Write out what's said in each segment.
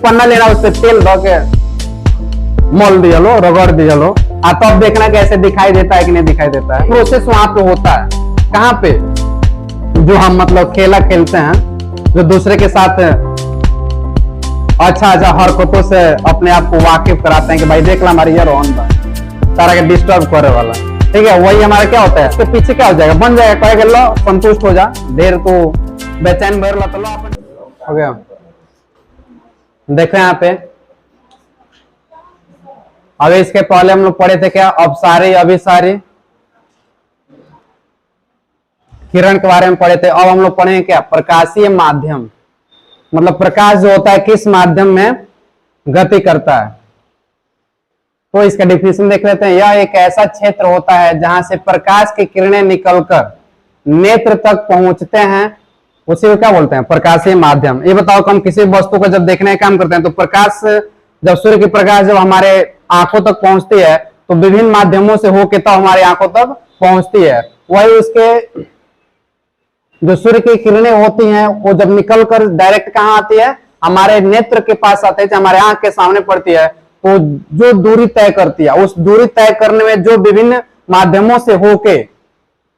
पन्ना लेना, उस पर तेल धो के मोल दिया लो, रगड़ दिया लो, तो अब देखना कैसे दिखाई देता है कि नहीं दिखाई देता है। प्रोसेस वहां पे होता है, कहाँ पे, जो हम मतलब खेला खेलते हैं, जो दूसरे के साथ अच्छा हरकतों से अपने आप को वाकिफ कराते हैं कि भाई देख ला हमारी ये रोहन था तारा के डिस्टर्ब करे वाला, ठीक है। वही हमारा क्या होता है, उसके पीछे क्या हो जाएगा, बन जाएगा, कहेगा लो संतुष्ट हो जा, देर तो बेचैन भर ला, तो लो अपन हो गया। देखो यहाँ पे अभी इसके पहले हम लोग पढ़े थे क्या, अपसारी अभिसारी किरण के बारे में पढ़े थे। अब हम लोग पढ़े क्या, प्रकाशीय माध्यम, मतलब प्रकाश जो होता है किस माध्यम में गति करता है। तो इसका डिफिनेशन देख लेते हैं। यह एक ऐसा क्षेत्र होता है जहां से प्रकाश की किरणें निकलकर नेत्र तक पहुंचते हैं, उसी को क्या बोलते हैं, प्रकाशीय माध्यम। ये बताओ कि हम किसी वस्तु को जब देखने का काम करते हैं तो प्रकाश, जब सूर्य की प्रकाश जब हमारे आंखों तक पहुंचती है तो विभिन्न माध्यमों से होके तो हमारे आंखों तक पहुंचती है। वही उसके जो सूर्य की किरणें होती हैं वो जब निकलकर डायरेक्ट कहाँ आती है, हमारे नेत्र के पास आते हैं, हमारे आंख के सामने पड़ती है, तो जो दूरी तय करती है, उस दूरी तय करने में जो विभिन्न माध्यमों से होके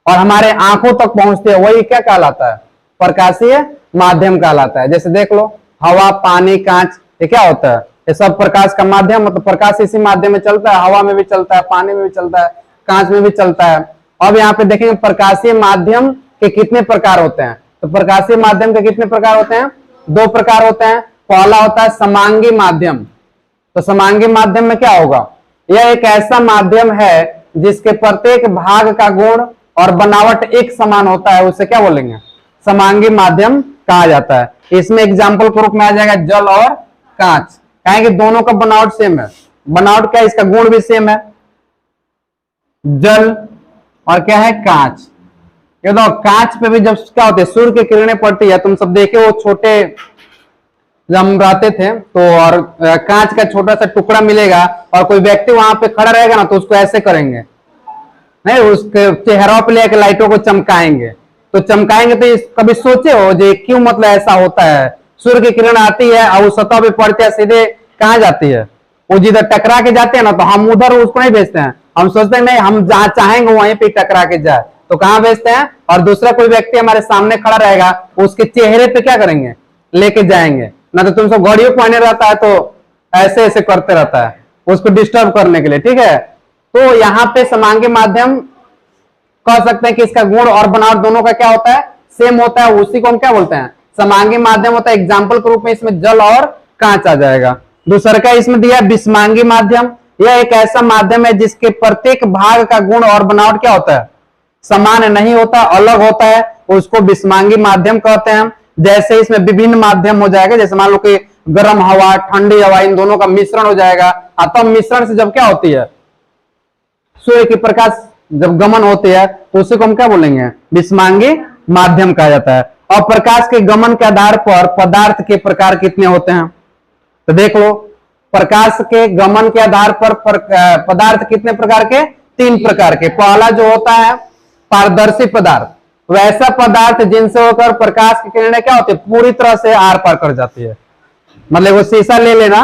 और हमारे आंखों तक पहुंचती है, वही क्या कहलाता है, प्रकाशीय माध्यम कहलाता है। जैसे देख लो हवा, पानी, कांच, ये क्या होता है, ये सब प्रकाश का माध्यम, मतलब प्रकाश इसी माध्यम में चलता है, हवा में भी चलता है, पानी में भी चलता है, कांच में भी चलता है। अब यहाँ पे देखेंगे प्रकाशीय माध्यम के कितने प्रकार होते हैं। तो प्रकाशीय माध्यम के कितने प्रकार होते हैं, दो प्रकार होते हैं। पहला होता है समांगी माध्यम। तो समांगी माध्यम में क्या होगा, यह एक ऐसा माध्यम है जिसके प्रत्येक भाग का गुण और बनावट एक समान होता है, उसे क्या बोलेंगे, समांगी माध्यम कहा जाता है। इसमें एग्जाम्पल के रूप में आ जाएगा जल और कांच, कहेंगे दोनों का बनावट सेम है। बनावट क्या है, इसका गुण भी सेम है, जल और क्या है, कांच। ये तो कांच पे भी जब क्या होते हैं, सूर्य की किरणें पड़ती है, तुम सब देखे वो छोटे जब हम रहते थे तो, और कांच का छोटा सा टुकड़ा मिलेगा और कोई व्यक्ति वहां पे खड़ा रहेगा ना तो उसको ऐसे करेंगे, नहीं उसके चेहरा पे लेकर लाइटों को चमकाएंगे। तो चमकाएंगे तो कभी सोचे हो जो क्यों मतलब ऐसा होता है, सूर्य की किरण आती है और उस सतह पे पड़ती है, सीधे कहाँ जाती है, वो जिधर टकरा के जाते हैं ना, तो हम उधर उसको नहीं भेजते हैं, हम सोचते हैं नहीं हम जहां चाहेंगे वहीं पे टकरा के जाए, तो कहाँ भेजते हैं। और दूसरा कोई व्यक्ति हमारे सामने खड़ा रहेगा, उसके चेहरे पे क्या करेंगे, लेके जाएंगे ना। तो तुम सब घड़ियों पहने रहता है तो ऐसे ऐसे करते रहता है उसको डिस्टर्ब करने के लिए, ठीक है। तो यहाँ पे समांगी माध्यम कह सकते हैं कि इसका गुण और बनावट दोनों का क्या होता है, सेम होता है, उसी को हम क्या बोलते हैं, समांगी माध्यम होता है। एग्जाम्पल के रूप में इसमें जल और कांच आ जाएगा। दूसरा का इसमें दिया विषमांगी माध्यम। यह एक ऐसा माध्यम है जिसके प्रत्येक भाग का गुण और बनावट क्या होता है, समान नहीं होता, अलग होता है, उसको विषमांगी माध्यम कहते हैं। जैसे इसमें विभिन्न माध्यम हो जाएगा, जैसे मान लो कि गर्म हवा, ठंडी हवा, इन दोनों का मिश्रण हो जाएगा। तब मिश्रण से जब क्या होती है, सूर्य की प्रकाश जब गमन होती है तो उसी को हम क्या बोलेंगे, विषमांगी माध्यम कहा जाता है। और प्रकाश के गमन के आधार पर पदार्थ के प्रकार कितने होते हैं, तो देख लो प्रकाश के गमन के आधार पर पदार्थ कितने प्रकार के, तीन प्रकार के। पहला जो होता है पारदर्शी पदार्थ, वैसा पदार्थ जिनसे होकर प्रकाश की किरणें क्या होती है, पूरी तरह से आर पार कर जाती है। मतलब वो शीशा ले लेना,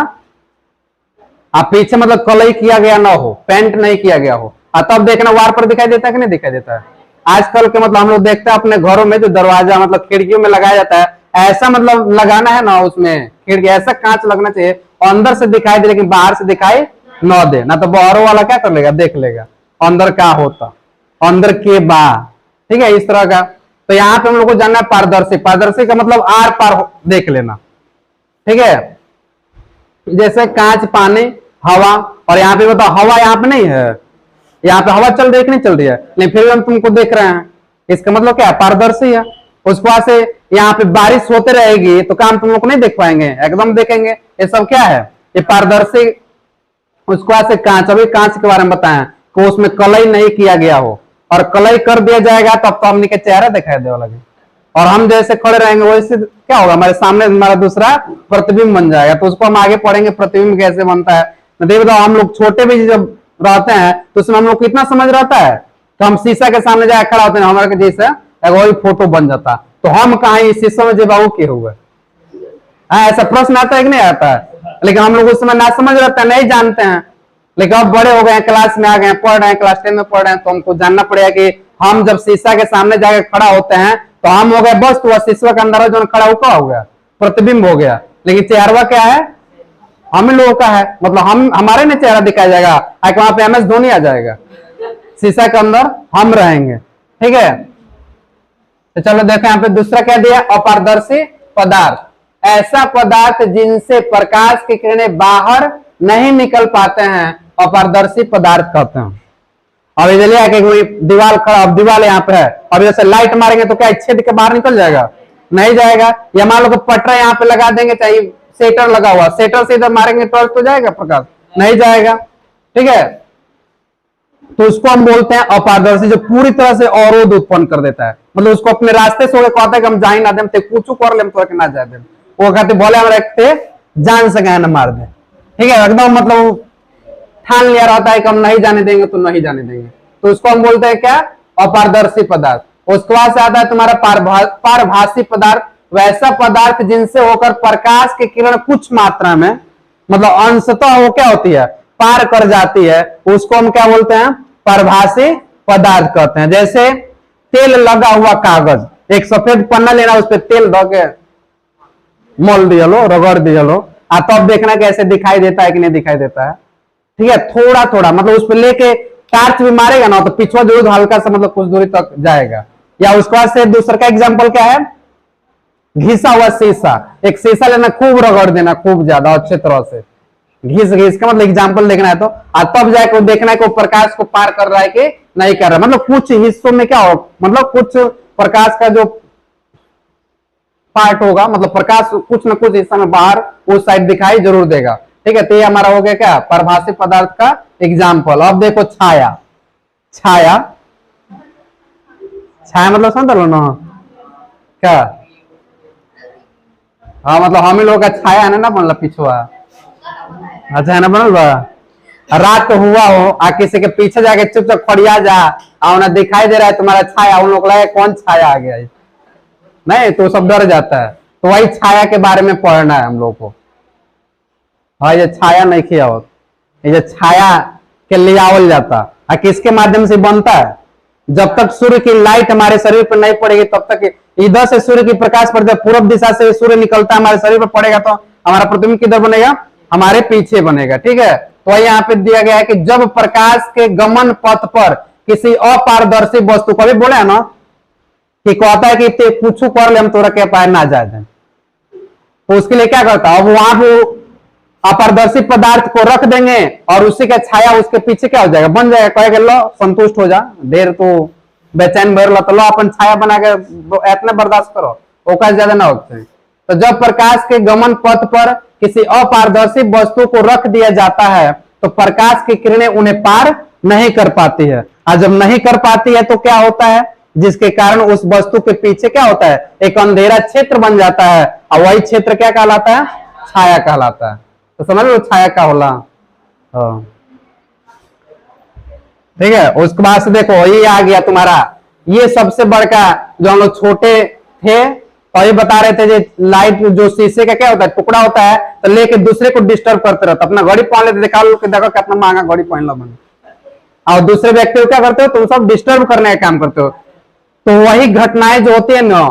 आप पीछे मतलब कलई किया गया ना हो, पेंट नहीं किया गया हो, तब देखना वार पर दिखाई देता है कि नहीं दिखाई देता है। आजकल के मतलब हम लोग देखते हैं अपने घरों में जो दरवाजा मतलब खिड़कियों में लगाया जाता है, ऐसा मतलब लगाना है ना, उसमें खिड़की ऐसा कांच लगना चाहिए और अंदर से दिखाई दे लेकिन बाहर से दिखाई न दे, ना तो बाहरों वाला क्या कर लेगा, देख लेगा अंदर क्या होता, अंदर के बाहर, ठीक है, इस तरह का। तो यहाँ पे हम लोग को जानना है पारदर्शी। पारदर्शी का मतलब आर पार देख लेना, ठीक है। जैसे कांच, पानी, हवा, और यहाँ पे बताओ हवा यहाँ पे नहीं है, यहाँ पे हवा चल रही है कि नहीं चल रही है, नहीं फिर हम तुमको देख रहे हैं, इसका मतलब क्या है, पारदर्शी है। उसको से यहाँ पे बारिश होते रहेगी तो काम तुम लोग नहीं देख पाएंगे, एकदम देखेंगे। ये सब क्या है, ये पारदर्शी। उसको से कांच, अभी कांच के बारे में बताएं कि उसमें कलई नहीं किया गया हो, और कलई कर दिया जाएगा तब तो हमने के चेहरा दिखाई देने लगे, और हम जैसे खड़े रहेंगे वैसे क्या होगा, हमारे सामने हमारा दूसरा प्रतिबिंब बन जाएगा। तो उसको हम आगे पढ़ेंगे प्रतिबिंब कैसे बनता है। देख बताओ हम लोग छोटे भी जब रहते हैं तो उसमें हम लोग को इतना समझ रहता है तो हम शीशा के सामने जाकर खड़ा होते हैं, हमारे जैसे वही फोटो बन जाता, तो हम कहा इस शीशा में जब बाबू के हुए, ऐसा प्रश्न आता है कि नहीं आता है। लेकिन हम लोग उस समय ना समझ रहते हैं, नहीं जानते हैं। लेकिन अब बड़े हो गए हैं, क्लास में आ गए हैं, पढ़ रहे हैं, क्लास 10 में पढ़ रहे हैं, तो हमको जानना पड़ेगा कि हम जब शीशा के सामने जाकर खड़ा होते हैं तो हम हो गए बस, तो शीशा के अंदर जो खड़ा हुआ हो गया, प्रतिबिंब हो गया। लेकिन चेहरा क्या है, हम ही लोगों का है, मतलब हम हमारे नहीं चेहरा दिखाया जाएगा, वहां पे MS धोनी आ जाएगा, शीशा के अंदर हम रहेंगे। ठीक है, तो चलो देखो यहाँ पे दूसरा क्या दिया, अपारदर्शी पदार्थ, ऐसा पदार्थ जिनसे प्रकाश की किरणें बाहर नहीं निकल पाते हैं, अपारदर्शी पदार्थ कहते हैं। अब इधर कोई दीवार खड़ा, अब दीवार यहाँ पे है, अब जैसे लाइट मारेंगे तो क्या छेद के बाहर निकल जाएगा, नहीं जाएगा। या मान लो कि पटरा यहाँ पे लगा देंगे, चाहे सेटर लगा हुआ, सेटर से इधर मारेंगे तो जाएगा प्रकाश, नहीं जाएगा। ठीक है, तो उसको हम बोलते हैं अपारदर्शी, जो पूरी तरह से अवरोध उत्पन्न कर देता है, मतलब उसको अपने रास्ते से कहता है कि हम जा ही ना दे, कुछ कर ले तो ना जा दे, वो कहते बोले हम रखते जान से गए ना मार दे। ठीक है, एकदम मतलब ठान लिया रहता है कि हम नहीं जाने देंगे तो नहीं जाने देंगे, तो उसको हम बोलते हैं क्या, अपारदर्शी पदार्थ। उसके बाद से आता है तुम्हारा पारभासी पदार्थ, वैसा पदार्थ जिनसे होकर प्रकाश की किरण कुछ मात्रा में, मतलब अंशतः वो क्या होती है, पार कर जाती है, उसको हम क्या बोलते हैं, पारभासी पदार्थ कहते हैं। जैसे तेल लगा हुआ कागज, एक सफेद पन्ना लेना, उस पर तेल धो के मोल दिया लो, रगड़ दिया लो, तब देखना कैसे दिखाई देता है कि नहीं दिखाई देता है। ठीक है, थोड़ा थोड़ा मतलब उस पर लेके टार्च भी मारेगा ना तो पिछवा जरूर हल्का सा मतलब कुछ दूरी तक जाएगा। या उसके बाद से दूसरा का एग्जाम्पल क्या है, घिसा हुआ शीशा, एक शीशा लेना, खूब रगड़ देना, खूब ज्यादा अच्छे तरह से घिस घिस का, मतलब एग्जाम्पल देखना है तो तब जाके देखना है कि वो प्रकाश को पार कर रहा है कि नहीं कर रहा है। मतलब कुछ हिस्सों में क्या हो, मतलब कुछ प्रकाश का जो पार्ट होगा, मतलब प्रकाश कुछ न कुछ हिस्सा में बाहर उस साइड दिखाई जरूर देगा। ठीक है, तो ये हमारा हो गया क्या, पारभासी पदार्थ का एग्जाम्पल। अब देखो छाया, छाया छाया मतलब समझ लो ना क्या, हाँ मतलब हम ही लोग का छाया है ना बनला पिछुआ, अच्छा है ना बनल बा, रात को हुआ हो आ किसी के पीछे जाके चुपचाप खड़िया जा, ना दिखाई दे रहा है तुम्हारा छाया, उन लोग लगे कौन छाया आ गया, नहीं तो सब डर जाता है। तो वही छाया के बारे में पढ़ना है हम लोग को। हाँ, ये छाया नहीं किया हो, ये छाया के लिए आवल जाता है, किसके माध्यम से बनता है, जब तक सूर्य की लाइट हमारे शरीर पर नहीं पड़ेगी तब तक, इधर से सूर्य की प्रकाश पर जब पूर्व दिशा से सूर्य निकलता है हमारे शरीर पर पड़ेगा तो हमारा प्रतिबिंब किधर बनेगा, हमारे पीछे बनेगा। ठीक है, तो यहाँ पे दिया गया है कि जब प्रकाश के गमन पथ पर किसी अपारदर्शी वस्तु को, भी बोले है ना कि कहता है कि कुछ कर ले हम तोरा के पाए ना जाए, तो उसके लिए क्या करता है, अब वहां पर अपारदर्शी पदार्थ को रख देंगे और उसी का छाया उसके पीछे क्या हो जाएगा, बन जाएगा, कहेगा लो संतुष्ट हो जा, देर तो बेचैन भर लो, तो लो अपन छाया बना के इतना बर्दाश्त करो, ओका ज्यादा ना होते हैं। तो जब प्रकाश के गमन पथ पर किसी अपारदर्शी वस्तु को रख दिया जाता है तो प्रकाश की किरणें उन्हें पार नहीं कर पाती है, और जब नहीं कर पाती है तो क्या होता है, जिसके कारण उस वस्तु के पीछे क्या होता है, एक अंधेरा क्षेत्र बन जाता है, और वही क्षेत्र क्या कहलाता है, छाया कहलाता है। तो समझ लो छाया का होला। ठीक है, उसके बाद से देखो ये आ गया तुम्हारा, ये सबसे बड़का जो हम लोग छोटे थे और ये बता रहे थे, जो लाइट जो शीशे का क्या होता है, टुकड़ा होता है, तो लेके दूसरे को डिस्टर्ब करते रहते, अपना घड़ी पहन लेते, देखा लो कि देखो कितना महंगा घड़ी पहन लो बने, और दूसरे व्यक्ति को क्या करते हो, तुम सब डिस्टर्ब करने का काम करते हो। तो वही घटनाएं जो होती है ना,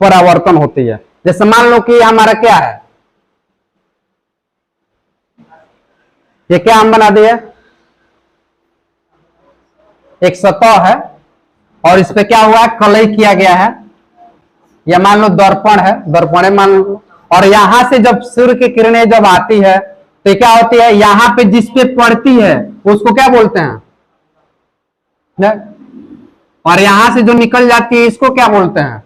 परावर्तन होती है। जैसे मान लो कि हमारा क्या है, ये क्या हम बना दिए, एक सतह है और इस पे क्या हुआ है, कलई किया गया है, या मान लो दर्पण है, दर्पण मान लो, और यहां से जब सूर्य की किरणें जब आती है तो क्या होती है, यहां पे जिस पे पड़ती है उसको क्या बोलते हैं, और यहां से जो निकल जाती है इसको क्या बोलते हैं,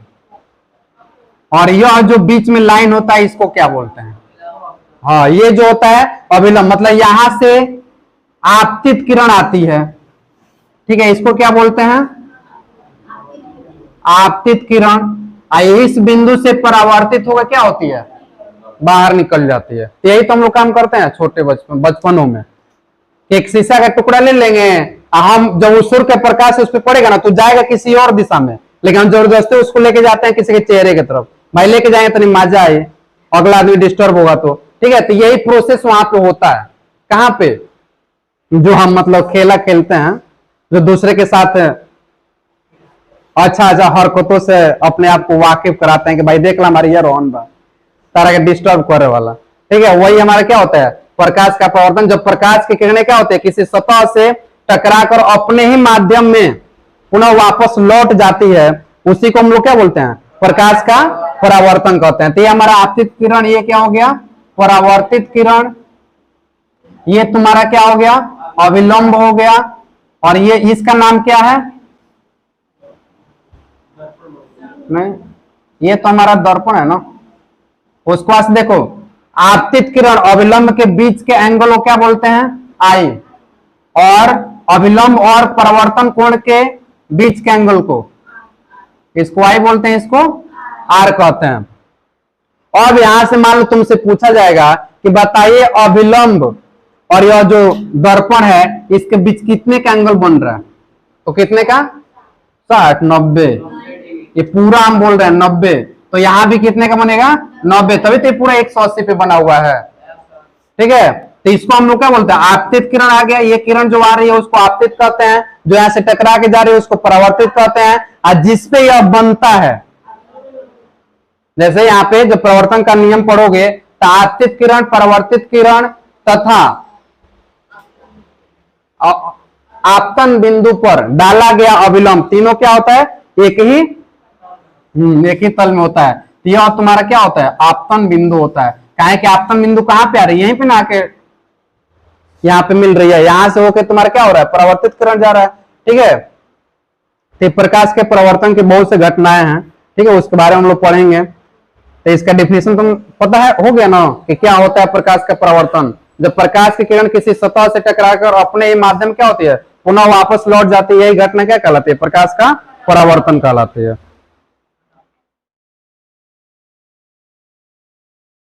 और यह जो बीच में लाइन होता है इसको क्या बोलते हैं, हाँ ये जो होता है अभिलंब, मतलब यहां से आपतित किरण आती है। ठीक है, इसको क्या बोलते हैं, आपतित किरण, इस बिंदु से परावर्तित होकर क्या होती है, बाहर निकल जाती है। यही तो हम लोग काम करते हैं छोटे बचपनों में, एक शीशा का टुकड़ा ले लेंगे, हम जब सूर्य का प्रकाश उस पर पड़ेगा ना तो जाएगा किसी और दिशा में, लेकिन हम जबरदस्ती उसको लेके जाते हैं किसी के चेहरे की तरफ, भाई लेके जाएंगे तो नहीं मजा आए, अगला आदमी डिस्टर्ब होगा तो ठीक है, तो यही प्रोसेस वहां पे होता है। कहां पे? जो हम मतलब खेला खेलते हैं, जो दूसरे के साथ अच्छा अच्छा हरकतों से अपने आप को वाकिफ कराते हैं कि भाई देख ला हमारी ये रोहन बा तारा के डिस्टर्ब करे वाला, ठीक है, वही हमारा क्या होता है, प्रकाश का परावर्तन। जब प्रकाश की किरणें क्या होते हैं, किसी सतह से टकराकर अपने ही माध्यम में पुनः वापस लौट जाती है, उसी को हम लोग क्या बोलते हैं, प्रकाश का परावर्तन कहते हैं। तो ये हमारा आपतित किरण, ये क्या हो गया, परावर्तित किरण। ये तुम्हारा क्या हो गया, अविलंब हो गया। और ये इसका नाम क्या है, नहीं, ये तो हमारा दर्पण है ना। उसको आज देखो, आपतित किरण अविलंब के बीच के एंगल को क्या बोलते हैं, आई। और अविलंब और परावर्तन कोण के बीच के एंगल को, इसको आई बोलते हैं, इसको आर कहते हैं। अब यहां से मान लो तुमसे पूछा जाएगा कि बताइए अविलंब और यह जो दर्पण है इसके बीच कितने का एंगल बन रहा है, तो कितने का, 60, 90, ये पूरा हम बोल रहे हैं 90, तो यहां भी कितने का बनेगा, 90, तभी तो ये पूरा 180 पे बना हुआ है, ठीक है। तो इसको हम लोग क्या बोलते हैं, आपतित किरण आ गया। ये किरण जो आ रही है उसको आपतित कहते हैं, जो यहां से टकरा के जा रही है उसको परावर्तित कहते हैं। और जिसपे यह बनता है, जैसे यहाँ पे जब प्रवर्तन का नियम पढ़ोगे तो आपतित किरण, परावर्तित किरण तथा आपतन बिंदु पर डाला गया अविलंब, तीनों क्या होता है, एक ही तल में होता है। तो यह तुम्हारा क्या होता है, आपतन बिंदु होता है। काहे कि आपतन बिंदु कहां पे आ रही है, यहीं पे ना आके यहां पे मिल रही है, यहां से होकर तुम्हारा क्या हो रहा है, परावर्तित किरण जा रहा है, ठीक है। तो प्रकाश के परावर्तन की बहुत से घटनाएं हैं, ठीक है, उसके बारे में हम लोग पढ़ेंगे। तो इसका डिफिनेशन तुम पता है, हो गया ना, कि क्या होता है प्रकाश का परावर्तन। जब प्रकाश की किरण किसी सतह से टकराकर अपने ही माध्यम क्या होती है, पुनः वापस लौट जाती है, यही घटना क्या कहलाती है, प्रकाश का परावर्तन कहलाती है।